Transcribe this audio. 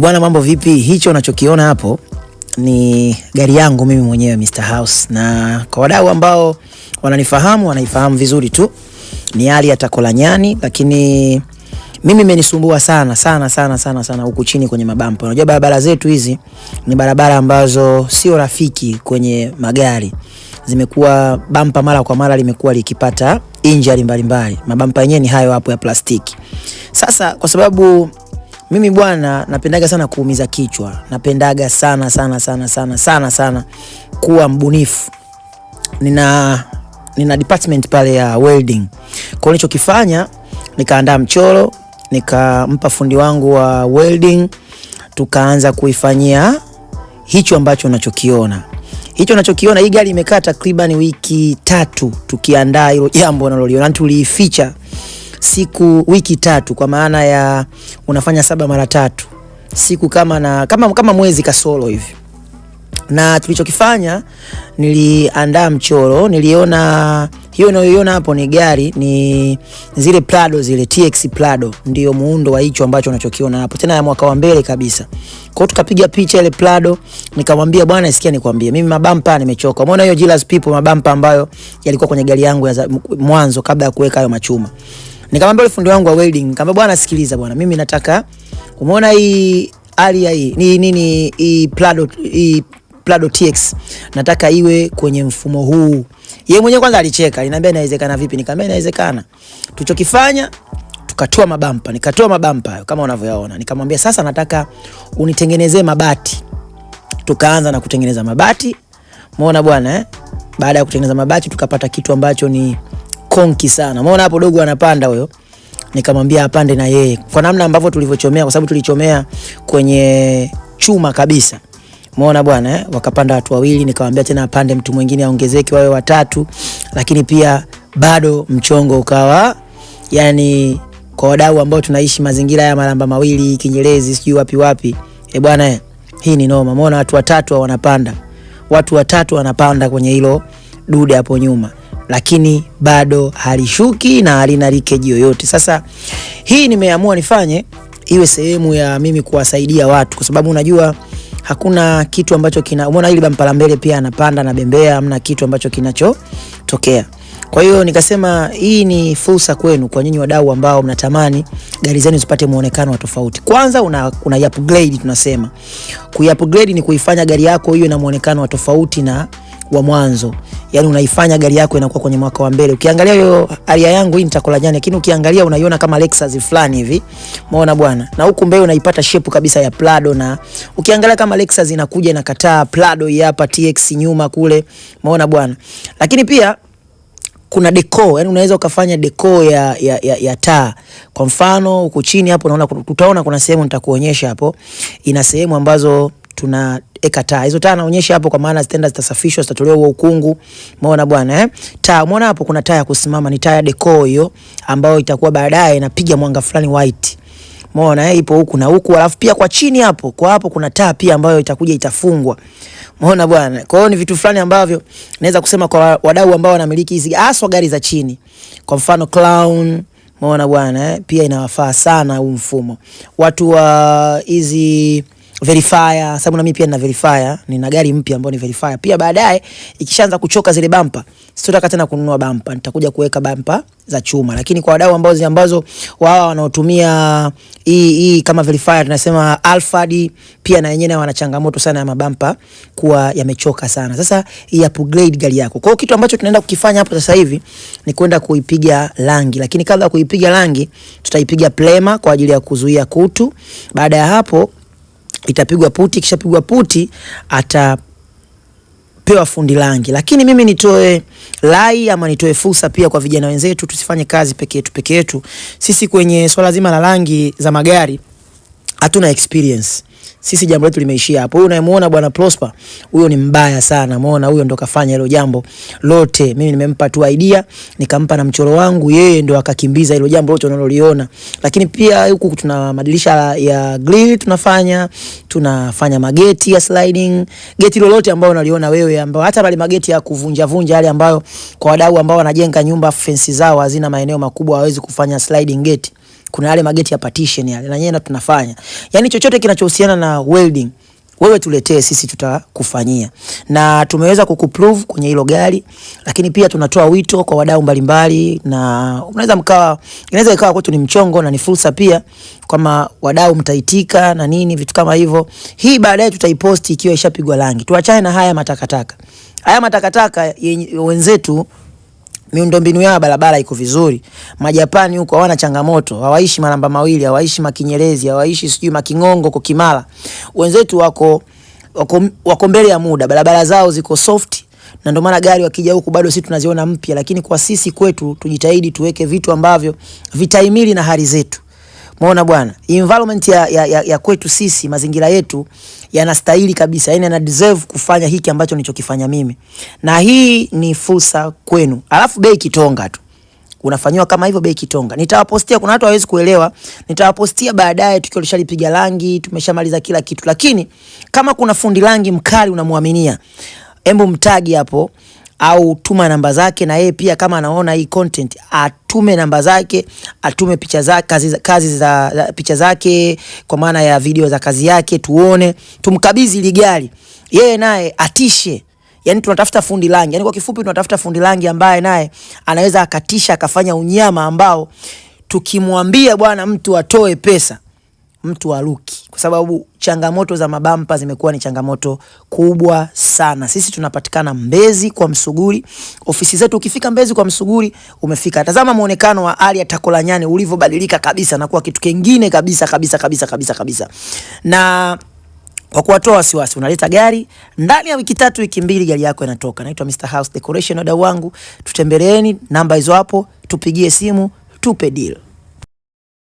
Bwana, mambo vipi? Hicho unachokiona hapo ni gari yangu mimi mwenyewe Mr. House, na kwa wadau ambao wanaifahamu vizuri tu ni hali ya Takolanyani, lakini mimi imenisumbua sana huku chini kwenye mabampa. Unajua barabara zetu hizi ni barabara ambazo sio rafiki kwenye magari. Zimekuwa bampa mara kwa mara limekuwa likipata injury mbalimbali. Mabampa yenyewe ni hayo hapo ya plastiki. Sasa kwa sababu mimi bwana napendaga sana kuumiza kichwa. Napendaga sana kuwa mbunifu. Nina department pale ya welding. Kwa nilichokifanya nikaandaa mchoro, nikampa fundi wangu wa welding, tukaanza kuifanyia hicho ambacho unachokiona. Hicho unachokiona, hii gari imekaa takriban wiki 3 tukiandaa hilo jambo unaloliona. Tulificha wiki 3 kwa maana ya unafanya 7 mara 3. Siku kama mwezi kasoro hivi. Na tulichokifanya, niliandaa mchoro, niliona hiyo unayoiona hapo ni gari, ni zile Prado, zile TX Prado, ndio muundo wa hicho ambacho unachokiona hapo, tena ya mwaka wa mbele kabisa. Kwa hiyo tukapiga picha ile Prado, nikamwambia bwana, sikia nikwambie, mimi mabampa nimechoka. Umeona hiyo Gillas People mabampa ambayo yalikuwa kwenye gari yangu ya mwanzo kabla ya kuweka hayo machuma. Nikamwambia yule fundi wangu wa welding, nikamwambia bwana, sikiliza bwana, mimi nataka, umeona hii alia hii ni nini, hii Prado TX, nataka iwe kwenye mfumo huu. Yeye mwenyewe kwanza alicheka, aliniambia inawezekana vipi? Nikamwambia inawezekana. Tulichokifanya, nikatoa mabampa hayo kama unavyoyaona. Nikamwambia sasa nataka unitengenezee mabati. Tukaanza na kutengeneza mabati. Umeona bwana Baada ya kutengeneza mabati tukapata kitu ambacho ni konki sana. Umeona hapo dogo anapanda huyo. Nikamwambia apande na yeye. Kwa namna ambavyo tulivyochomea, kwa sababu tulichomea kwenye chuma kabisa. Umeona bwana wakapanda watu wawili, nikamwambia tena apande mtu mwingine aongezeke wawe watatu, lakini pia bado mchongo ukawa, yani kwa wadau ambao tunaishi mazingira ya Malamba Mawili, Kinyerezi, sijui wapi. Bwana hii ni noma. Umeona watu watatu wanapanda kwenye hilo dude hapo nyuma, lakini bado halishuki na halina leakage yoyote. Sasa hii nimeamua nifanye iwe sehemu ya mimi kuwasaidia watu, kwa sababu unajua hakuna kitu ambacho umeona hili bampa la mbele pia anapanda na bembea, hamna kitu ambacho kinachotokea. Kwa hiyo nikasema hii ni fursa kwenu, kwa nyinyi wadau ambao mnatamani gari zenu zipate muonekano wa tofauti. Kwanza una upgrade, tunasema ku-upgrade ni kuifanya gari yako iwe na muonekano wa tofauti na wa mwanzo. Yani unaifanya gari yako inakuwa kwenye mwaka wa mbele. Ukiangalia hiyo aria yangu hii ni Takolanyani, lakini ukiangalia unaiona kama Lexus fulani hivi. Umeona bwana? Na huku mbele unaipata shape kabisa ya Prado, na ukiangalia kama Lexus inakuja inakataa Prado hii hapa TX nyuma kule. Umeona bwana? Lakini pia kuna deco, yani unaweza ukafanya deco ya taa. Kwa mfano huko chini hapo utaona kuna sehemu nitakuonyesha hapo. Ina sehemu ambazo tunaeka taa. Hizo taa naonyesha hapo kwa maana zitaenda zitasafishwa, zitatolewa huo ukungu. Umeona bwana Taa, umeona hapo kuna taa ya kusimama, ni taa ya deco hiyo ambayo itakuwa baadaye inapiga mwanga fulani white. Umeona ipo huku na huku, alafu pia kwa chini hapo kuna taa pia ambayo itakuja itafungwa. Umeona bwana? Kwa hiyo ni vitu fulani ambavyo naweza kusema kwa wadau ambao wanamiliki hizi haswa gari za chini. Kwa mfano Clown, umeona bwana pia inawafaa sana huu mfumo. Watu wa hizi verifier, sababu na mimi pia nina verifier, nina gari mpya ambayo ni verifier. Pia baadaye ikishaanza kuchoka zile bumper, sitotaka tena kununua bumper, nitakuja kuweka bumper za chuma. Lakini kwa wadau ambazo wao wanaotumia hii kama verifier, tunasema Alphard, pia na yenyewe wana changamoto sana ya mabampa kuwa yamechoka sana. Sasa hii upgrade gari yako. Kwa hiyo kitu ambacho tunaenda kukifanya hapo sasa hivi ni kwenda kuipiga rangi, lakini kabla ya kuipiga rangi tutaipiga plema kwa ajili ya kuzuia kutu. Baada ya hapo itapigwa puti, kisha pigwa puti atapewa fundi rangi. Lakini mimi nitoe nitoe fursa pia kwa vijana wenzetu, tusifanye kazi peke yetu. Sisi kwenye swala zima la rangi za magari hatuna experience. Sisi jambo letu limeishia hapo. Huyu unayemuona bwana Prosper, huyo ni mbaya sana. Umeona huyo ndo kafanya hilo jambo lote. Mimi nimempa tu idea, nikampa na mchoro wangu, yeye ndo akakimbiza hilo jambo lote unaloliona. Lakini pia huku tuna madirisha ya grill tunafanya mageti ya sliding, geti lolote ambao unaliona wewe, ambao hata bali mageti ya kuvunja yale ambayo kwa wadau ambao wanajenga nyumba fence zao hazina maeneo makubwa hawezi kufanya sliding gate. kuna yale mageti ya partition yale na yeye tunafanya. Yani chochote kinachohusiana na welding wewe tuletee, sisi tutakufanyia. Na tumeweza kukuprove kwenye hilo gari, lakini pia tunatoa wito kwa wadau mbalimbali, na inaweza ikawa kwetu ni mchongo na ni fursa pia, kama wadau mtaitika na nini vitu kama hivyo. Hii baadaye tutaiposti ikiwa ishapigwa rangi. Tuachane na haya matakataka. Haya matakataka wenzetu miundombinu ya barabara iko vizuri. Majapani huko hawana changamoto, hawaishi Maramba Mawili, hawaishi Makinyerezi, hawaishi sijui Makingongo kwa Kimara. Wenzetu wako mbele ya muda, barabara zao ziko soft, na ndio maana gari wakija huku bado sisi tunaziona mpya. Lakini kwa sisi kwetu tujitahidi tuweke vitu ambavyo vitahimili na hali zetu. Muona bwana, environment ya kwetu sisi, mazingira yetu yanastahili kabisa, yani yana deserve kufanya hiki ambacho nilichokifanya mimi, na hii ni fursa kwenu. Alafu bei kitonga tu unafanywa kama hivyo, bei kitonga. Nitawapostia, kuna watu hawezi kuelewa, nitawapostia baadaye tukiwa tulishalipiga rangi, tumeshamaliza kila kitu. Lakini kama kuna fundi rangi mkali unamuaminia, hebu mtagi hapo au tuma namba zake, na yeye pia kama anaona hii content atume namba zake, atume picha zake, kazi za picha zake, kwa maana ya video za kazi yake, tuone, tumkabidhi ile gari, yeye naye atishe. Yani tunatafuta fundi rangi, yani kwa kifupi tunatafuta fundi rangi ambaye naye anaweza akatisha, akafanya unyama ambao tukimwambia bwana mtu atoe pesa, mtu aruki. Kwa sababu changamoto za mabampa zimekuwa ni changamoto kubwa sana. Sisi tunapatikana Mbezi kwa Msuguri. Ofisi zetu ukifika Mbezi kwa Msuguri umefika. Tazama muonekano wa hali ya Takolanyani ulivyobadilika kabisa na kuwa kitu kingine kabisa. Na kwa kuwatoa wasiwasi, unaleta gari ndani ya wiki 3 wiki 2 gari yako inatoka. Naitwa Mr House Decoration, wadau wangu, tutembeleeni, namba hizo hapo, tupigie simu, tupe deal.